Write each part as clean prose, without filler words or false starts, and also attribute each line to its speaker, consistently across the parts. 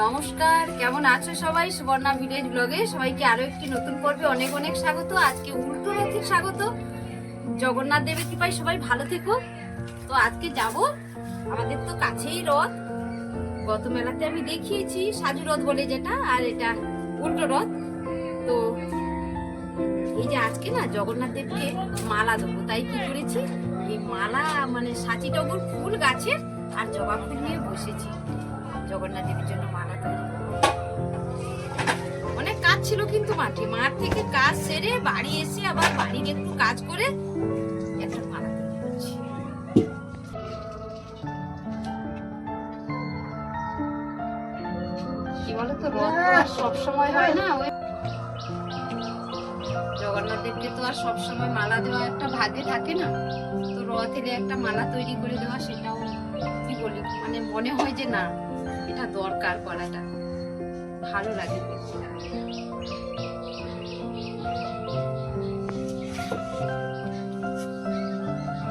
Speaker 1: নমস্কার, কেমন আছো সবাই? সুবর্ণা ভিলেজ ব্লগে সবাইকে আরো একটি নতুন পর্বে অনেক অনেক স্বাগত। আজকে উল্টো রথের স্বাগত। জগন্নাথ দেবের কৃপায় সবাই ভালো থেকো। তো আজকে যাব, আমাদের তো কাছেই রথ। গত মেলাতে আমি দেখিয়েছি সাজু রথ বলে যেটা, আর এটা উল্টো রথ। তো এই যে আজকে না জগন্নাথ দেবকে মালা দেবো, তাই কি করেছি, এই মালা মানে সাচি টগর ফুল গাছের আর জবা ফুল নিয়ে বসেছি জগন্নাথ দেবের জন্য মালা তৈরি। অনেক কাজ ছিল কিন্তু মাঠ থেকে কাজ সেরে বাড়ি এসে আবার বাড়ির একটু কাজ করে একটা মালা তৈরি করছি। কি বলতো, রথ তো আর সবসময় হয় না, জগন্নাথ দেবকে তো আর সবসময় মালা দেওয়া একটা ভাগ্যে থাকে না। তো রথ এলে একটা মালা তৈরি করে দেওয়া, সেটাও কি বলি মানে মনে হয় যে না, এটা দরকার করাটা, ভালো লাগে।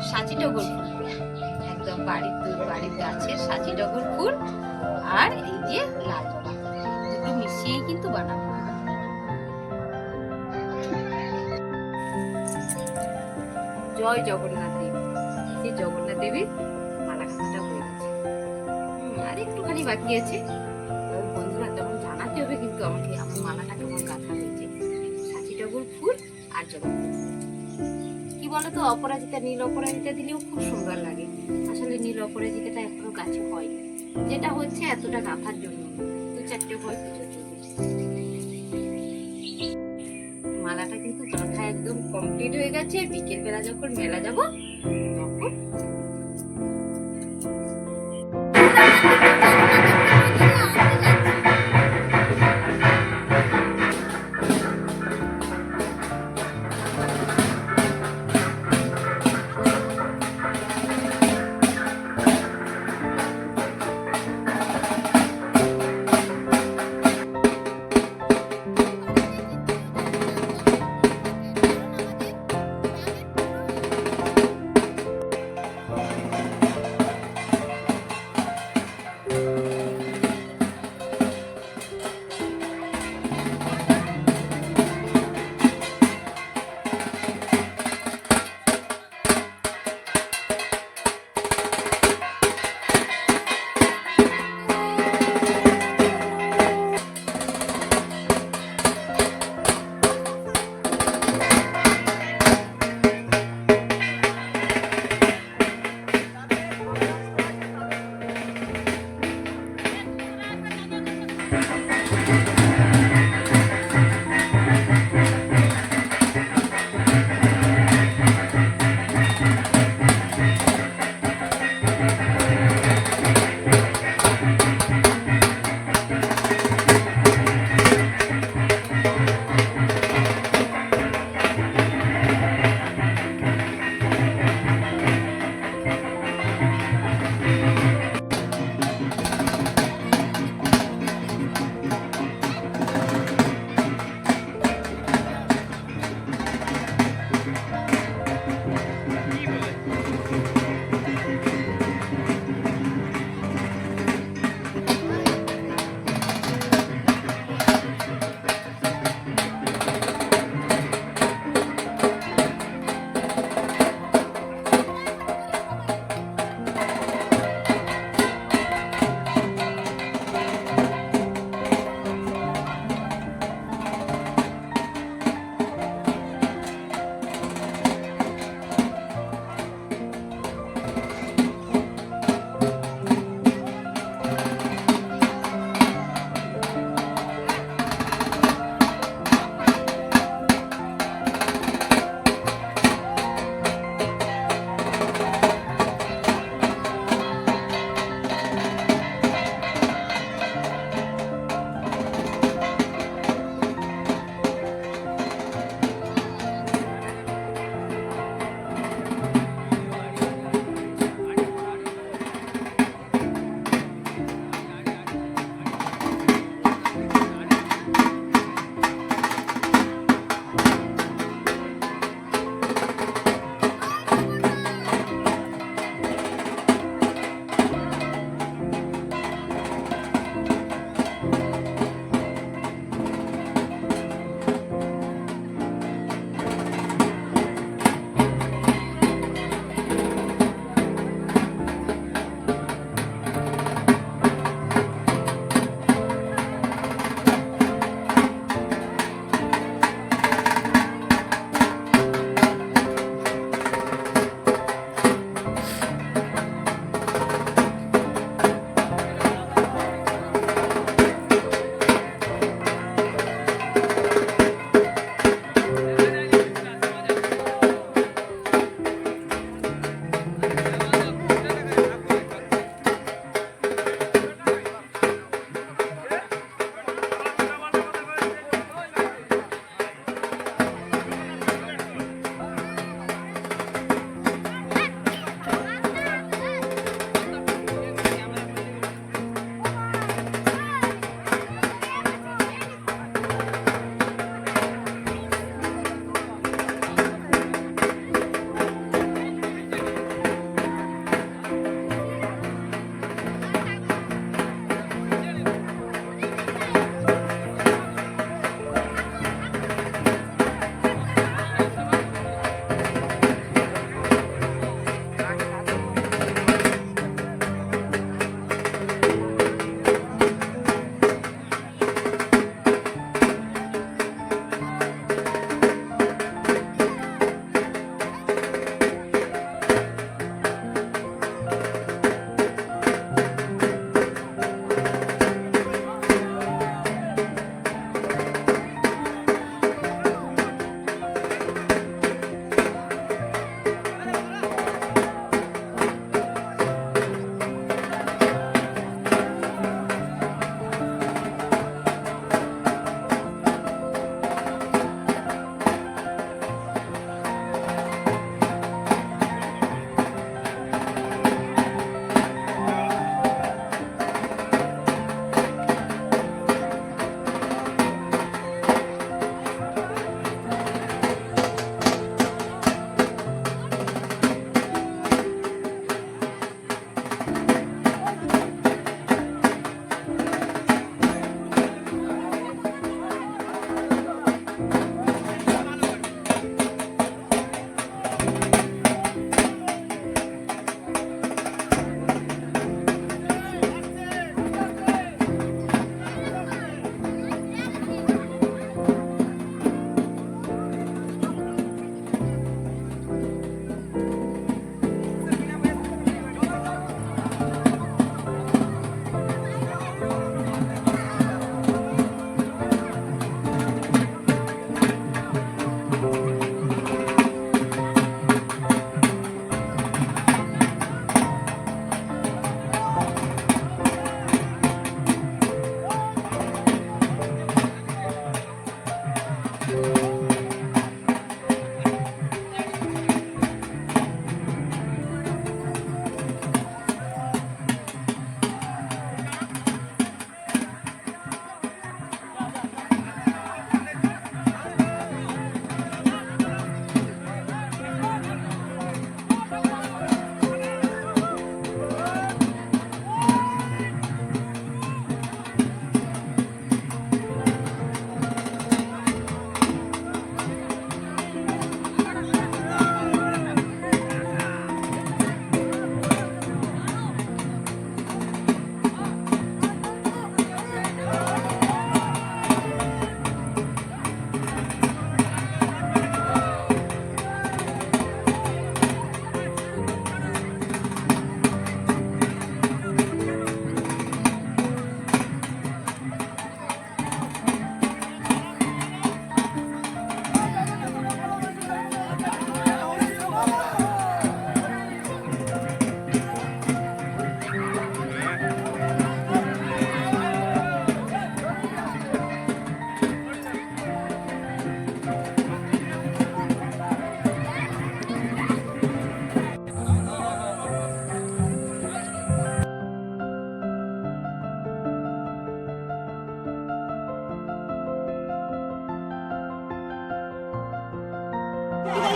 Speaker 1: সাচি টগর ফুল, একদম বাড়ির গাছের সাচি টগর ফুল আর এই যে লাল জবা, দুটো মিশিয়েই কিন্তু বানাবো। জয় জগন্নাথ দেব। এই জগন্নাথ দেবীর মালা গাঁথাটা হয়ে গেছে, আর একটুখানি বাকি আছে। বন্ধুরা তখন জানাতে হবে কিন্তু আমাকে আমার মালাটা কেমন গাঁথা হয়েছে। সাচি টগর ফুল আর জবা ফুল, কি বলতো, অপরাজিতা, নীল অপরাজিতা দিলেও খুব সুন্দর লাগে। আসলে নীল অপরাজিতাটা এখনো গাছে হয়নি, যেটা হচ্ছে এতটা গাঁথার জন্য, দু চারটে হয় পুজোর জন্য। মালাটা কিন্তু গাঁথা একদম কমপ্লিট হয়ে গেছে। বিকেল বেলা যখন মেলা যাব তখন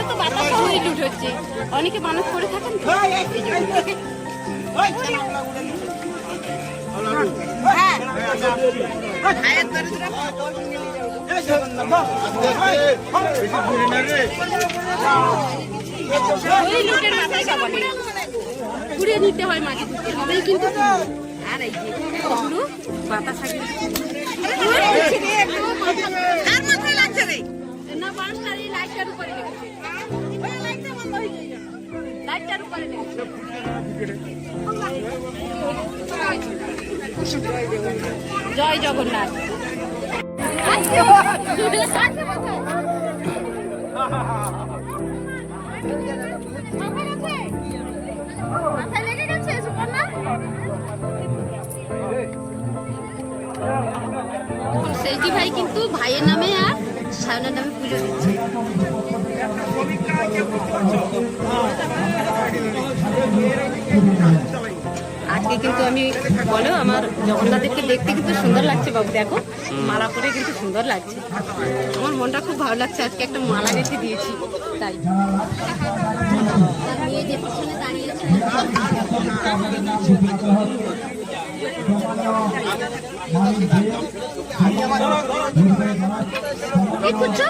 Speaker 1: তো বাতাসা হয়ে লুট হচ্ছে, অনেকে মানত করে থাকেন তো। ওই লুটের মাথায় সবাই ঘুরে নিতে হয়, মাঝে ঘুরতে হবেই কিন্তু। আর এই যে পুরো বাতাসা না, বাঁশটার এই লাইটটার উপরে লেগেছে, লাইটটার উপরে লেগেছে। জয় জগন্নাথ। মাথায় লেগে গেছে সুপর্ণা। সেলটি ভাই কিন্তু ভাইয়ের নামে আর সায়নের নামে পুজো দিচ্ছে। আজকে কিন্তু আমি বলো আমার জগন্নাথদেরকে দেখতে কিন্তু সুন্দর লাগছে বাবু, দেখো মালা পরে কিন্তু সুন্দর লাগছে। আমার মনটা খুব ভালো লাগছে, আজকে একটা মালা গেঁথে দিয়েছি তাই। মেয়ে যে পিছনে দাঁড়িয়েছে কি করছো?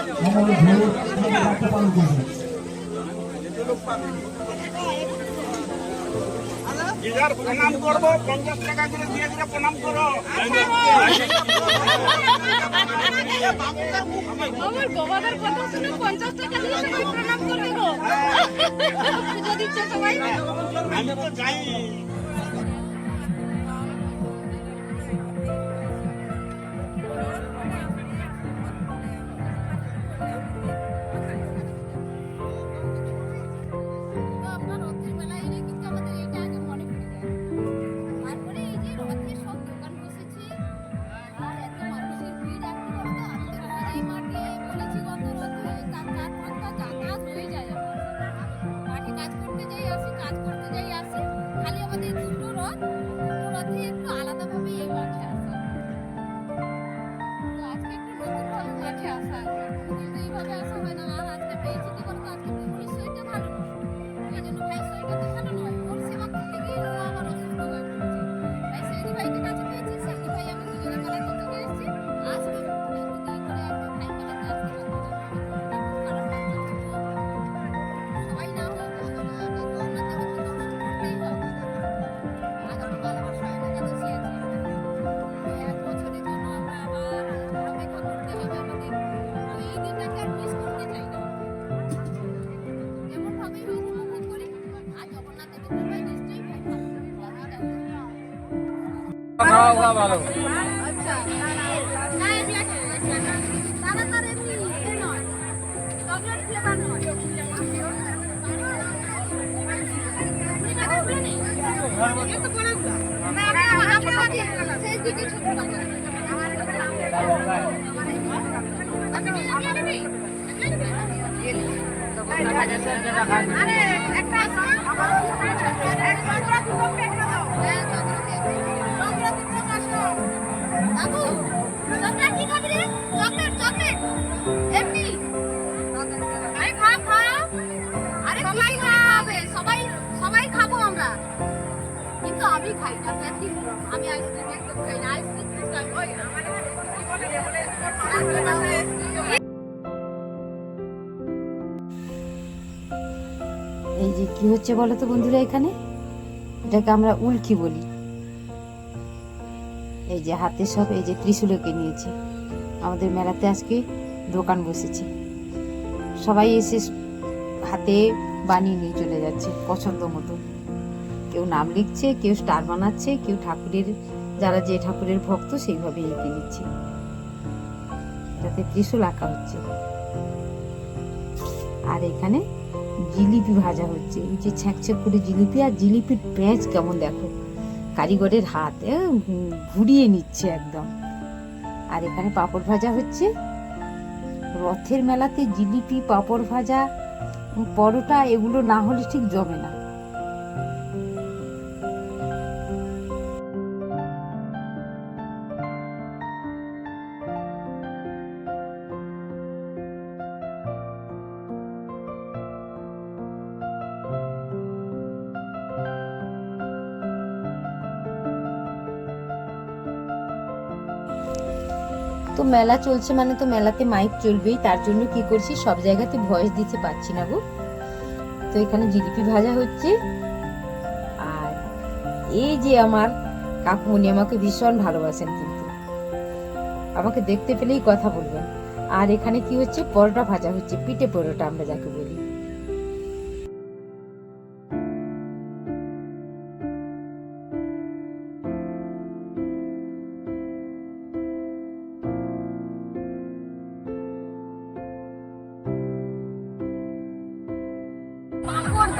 Speaker 2: প্রণাম করবো, 50 টাকা করে দিয়ে দিলে প্রণাম করো।
Speaker 1: আমার বাবার কথা শুনে 50 টাকা দিয়ে সবাই প্রণাম করবে গো। পুজো দিচ্ছে সবাই।
Speaker 2: আমি তো যাই। ভালো
Speaker 1: আচ্ছা তাড়াতাড়ি এমনি নয়, চকলেট ফ্লেভার নয়। সবাই খাবো আমরা, কিন্তু আমি খাই না, আমি আইসক্রিম একদম খাই না। আইসক্রিম এই যে কি হচ্ছে বলো তো বন্ধুরা, এখানে এটাকে আমরা উল্কি বলি। এই যে হাতে সব এই যে ত্রিশূলকে নিয়েছে। আমাদের মেলাতে আজকে দোকান বসেছে, সবাই এসে হাতে বানিয়ে নিয়ে চলে যাচ্ছে পছন্দ মতো। কেউ নাম লিখছে, কেউ স্টার বানাচ্ছে, কেউ ঠাকুরের যারা যে ঠাকুরের ভক্ত সেইভাবে এঁকে নিচ্ছে। এটাতে ত্রিশূল আঁকা হচ্ছে। আর এখানে জিলিপি ভাজা হচ্ছে, এই যে ছ্যাঁকছ্যাঁক করে জিলিপি, আর জিলিপির প্যাঁচ কেমন দেখো, কারিগরের হাত ঘুরিয়ে নিচ্ছে একদম। আর এখানে পাঁপড় ভাজা হচ্ছে। রথের মেলাতে জিলিপি, পাঁপড় ভাজা, পরোটা এগুলো না হলে ঠিক জমে না।
Speaker 3: তো মেলা চলছে মানে তো মেলাতে মাইক চলবেই, তার জন্য কি করছি সব জায়গাতে ভয়েস দিতে পারছি না গো। তো এখানে জিলিপি ভাজা হচ্ছে, আর এই যে আমার কাকুমনি আমাকে ভীষণ ভালোবাসেন, কিন্তু আমাকে দেখতে পেলেই কথা বলবেন। আর এখানে কি হচ্ছে, পরোটা ভাজা হচ্ছে, পিঠে পরোটা আমরা যাকে বলি।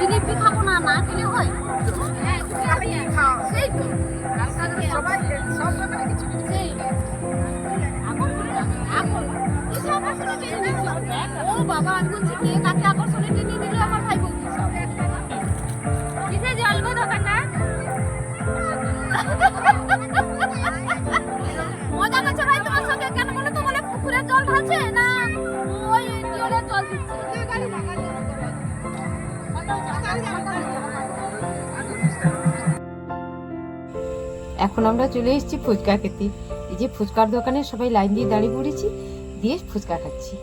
Speaker 1: জিলিপি খাবো না, না খেলে হয়? সেই তো সবাই সব ব্যাপারে কিছু কিছু সেই ও বাবা, আমি বলছি কে কাকে আকর্ষণে টেনে দিল আমার ভাই বলছি সব কিসে জ্বলবে দোকানটা। মজা করছে ভাই তোমার সঙ্গে, কেন বলে তো বলে পুকুরের জল ঢালছে না ওই টিউলের জল দিচ্ছে।
Speaker 3: এখন আমরা চলে এসেছি ফুচকা খেতে। এই যে ফুচকার দোকানে সবাই লাইন দিয়ে দাঁড়িয়ে পড়েছি, দিয়ে ফুচকা খাচ্ছি।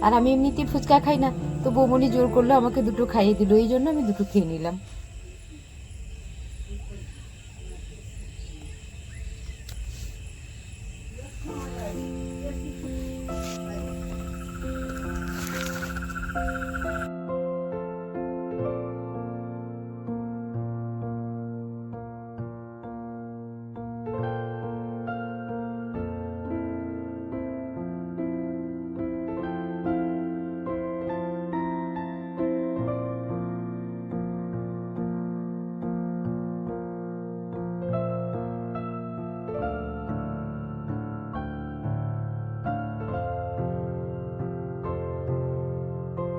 Speaker 3: আর আমি এমনিতেই ফুচকা খাই না, তো বৌমনি জোর করলো আমাকে দুটো খাইয়ে দিল, এই জন্য আমি দুটো খেয়ে নিলাম।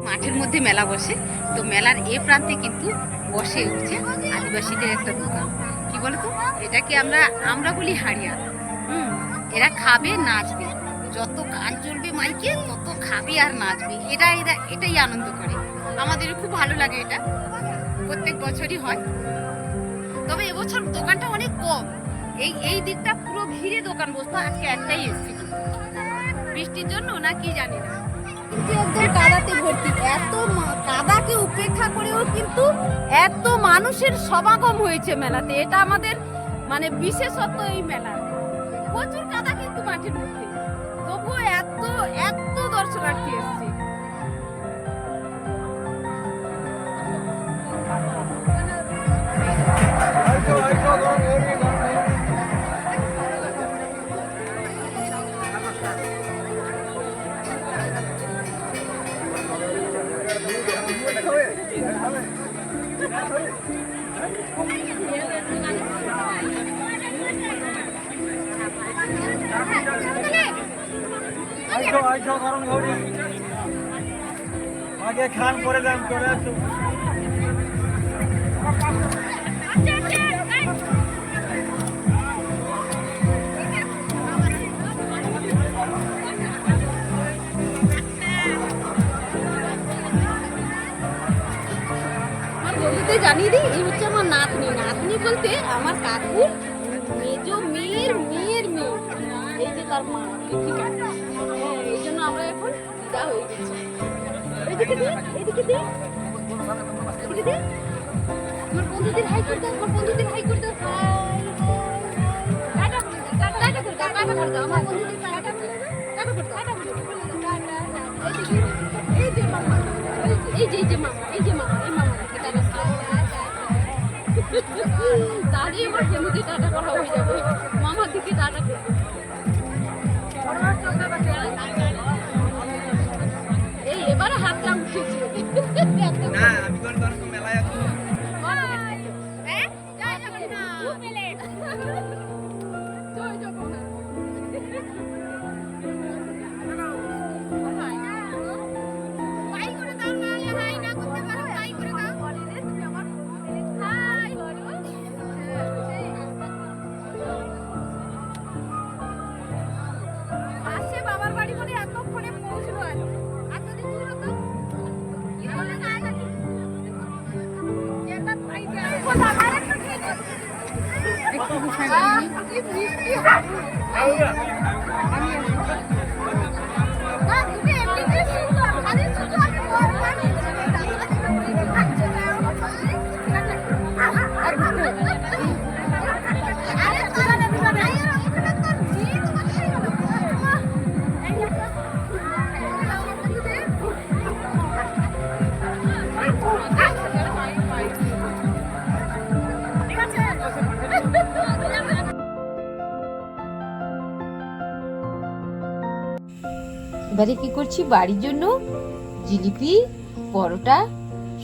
Speaker 1: মাঠের মধ্যে মেলা বসে, তো মেলার এ প্রান্তে কিন্তু বসে উঠছে আদিবাসীদের একটা দোকান। কি বলতো, এটাকে আমরা বলি হাড়িয়া। এরা খাবে নাচবে, যত গান চলবে মাইকে তত খাবে আর নাচবে। এটাই আনন্দ করে, আমাদেরও খুব ভালো লাগে। এটা প্রত্যেক বছরই হয়, তবে এবছর দোকানটা অনেক কম। এই দিকটা পুরো ভিড়ে দোকান বসতো, আজকে একটাই এসছে, বৃষ্টির জন্য না কি জানি না। একদম কাদাতে ভর্তি, এত কাদাকে উপেক্ষা করেও কিন্তু এত মানুষের সমাগম হয়েছে মেলাতে। এটা আমাদের মানে বিশেষত্ব এই মেলার। প্রচুর কাদা কিন্তু মাঠের মধ্যে, তবুও এত দর্শনার্থী এসছে।
Speaker 4: আগে খান করে দাম করে আসো।
Speaker 1: জানিয়ে দিই, এই হচ্ছে আমার নাতনি। নাতনি বলতে আমার কাকুর মেজো মেয়ের মেয়ে, এই যে তার মা। এই জন্য আমরা এখন বিদা হয়ে গেছি। এদিকে দে, এদিকে দে, এদিকে দে। আমার বন্ধুদের হাই করে দাও, আমার বন্ধুদের হাই করে দাও। টাটা করে দাও, টাটা করে দাও, টাটা করে দাও। আমার বন্ধুদের টাটা করে দাও, টাটা করে দাও, টাটা করে দাও। এই যে মামা, এই যে মামা, এই যে মামা, এই মামা টাটা। তাহলে এবার বন্ধুদের টাটা করা হয়ে যাবে, মামার দিকে টাটা করবে। এই এবারে হাতটা উঠেছে
Speaker 4: না, আমি কোন মেলায় আছি।
Speaker 1: বাবার বাড়ি বলে এতক্ষণে পৌঁছলো। এতদিন কি হতো, কি বলে না নাকি এটা ভাই যায় বল আমার একটা খেয়ে একটু বিষয় নিয়ে কি বৃষ্টি হবে।
Speaker 3: এবারে কি করছি, বাড়ির জন্য জিলিপি, পরোটা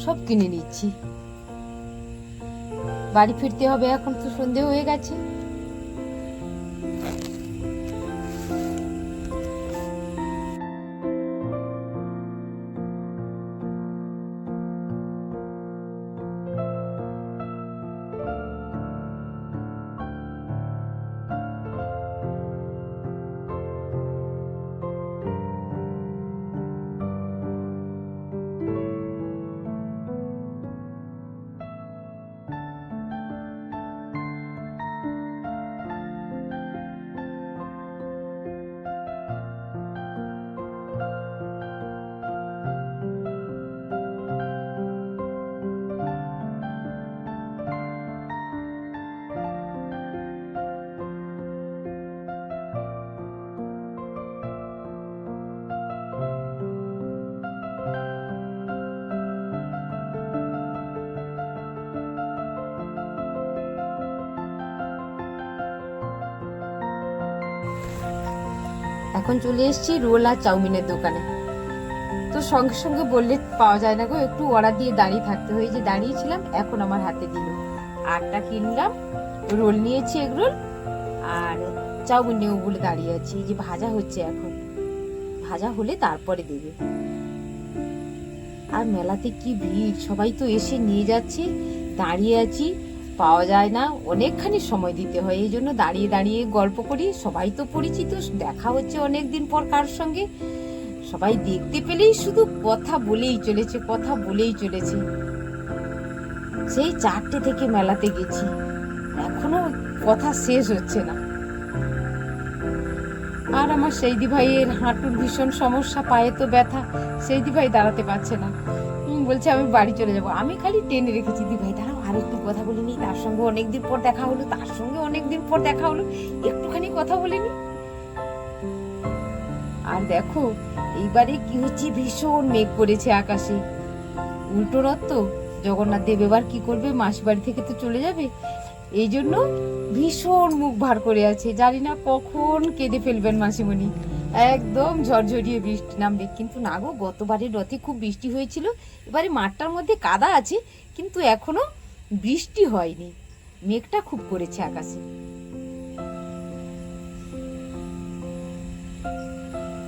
Speaker 3: সব কিনে নিচ্ছি। বাড়ি ফিরতে হবে, এখন তো সন্ধে হয়ে গেছে। এখন চলে এসেছি রোল আর চাউমিনের দোকানে। তো সঙ্গে সঙ্গে বললে পাওয়া যায় না গো, একটু অর্ডার দিয়ে দাঁড়িয়ে থাকতে হয়। যে দাঁড়িয়েছিলাম, এখন আমার হাতে দিল। আটটা কিনলাম, রোল নিয়েছি এগ রোল, আর চাউমিন নেবো বলে দাঁড়িয়ে আছি। এই যে ভাজা হচ্ছে, এখন ভাজা হলে তারপরে দেবে। আর মেলাতে কি ভিড়, সবাই তো এসে নিয়ে যাচ্ছে, দাঁড়িয়ে আছি, পাওয়া যায় না, অনেকখানি সময় দিতে হয়। এই জন্য দাঁড়িয়ে দাঁড়িয়ে গল্প করি। সবাই তো পরিচিত, দেখা হচ্ছে অনেকদিন পর কারোর সঙ্গে। সবাই দেখতে পেলেই শুধু কথা বলেই চলেছে, কথা বলেই চলেছে। সেই 4টে থেকে মেলাতে গেছি, এখনো কথা শেষ হচ্ছে না। আর আমার সেইদি ভাইয়ের হাঁটুর ভীষণ সমস্যা, পায়ে তো ব্যথা, সেইদি ভাই দাঁড়াতে পারছে না। বলছে আমি বাড়ি চলে যাব। আমি খালি টেনে রেখেছি, দি ভাই দাঁড়াও আর একটু কথা বলে নি, তার সঙ্গে অনেকদিন পর দেখা হলো, তার সঙ্গে অনেকদিন পর দেখা হলো, একটুখানি কথা বলে নি। আর দেখো এইবারে কি হচ্ছে, ভীষণ মেঘ করেছে আকাশে। উল্টো রথ তো, জগন্নাথ দেব এবার কি করবে, মাসি বাড়ি থেকে তো চলে যাবে, এই জন্য ভীষণ মুখ ভার করে আছে। জানি না কখন কেঁদে ফেলবেন মাসিমণি। একদম ঝরঝরিয়ে বৃষ্টি নামবে। কিন্তু না গো, গতবারের রথে খুব বৃষ্টি হয়েছিল, এবারে মাঠটার মধ্যে কাদা আছে, কিন্তু এখনো বৃষ্টি হয়নি। মেঘটা খুব করেছে আকাশে।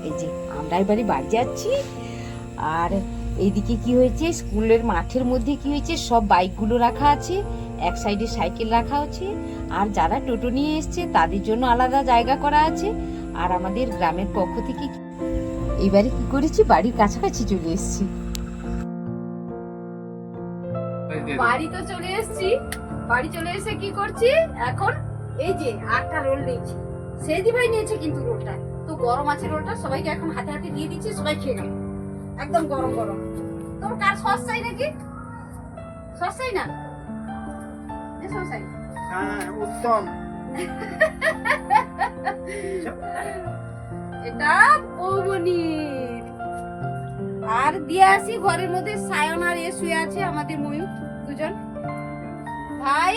Speaker 3: এই যে আমরা এবারে বাড়ি যাচ্ছি। আর এইদিকে কি হয়েছে, স্কুলের মাঠের মধ্যে কি হয়েছে, সব বাইকগুলো রাখা আছে, এক সাইডে সাইকেল রাখা আছে, আর যারা টোটো নিয়ে এসছে তাদের জন্য আলাদা জায়গা করা আছে। আর আমাদের গ্রামের পক্ষ থেকে এবারে কি করেছি, বাড়ির কাছাকাছি চলে এসেছি।
Speaker 1: বাড়ি তো চলে এসেছি। বাড়ি চলে এসে কি করছি এখন, এই যে 8টা রোল নিয়েছি। সেইদি ভাই নিয়েছে কিন্তু রোলটা তো গরম আছে, রোলটা সবাইকে এখন হাতে হাতে দিয়ে দিচ্ছি, সবাই খেয়ে গেল, একদম গরম গরম। তোমার কার সস চাই নাকি? সস চাই না? সস চাই?
Speaker 4: হ্যাঁ, উত্তম।
Speaker 1: এটা বৌমনির। আর দিয়ে আসি ঘরের মধ্যে, সায়ন আর এ শুয়ে আছে, আমাদের ময়ূর দুজন ভাই।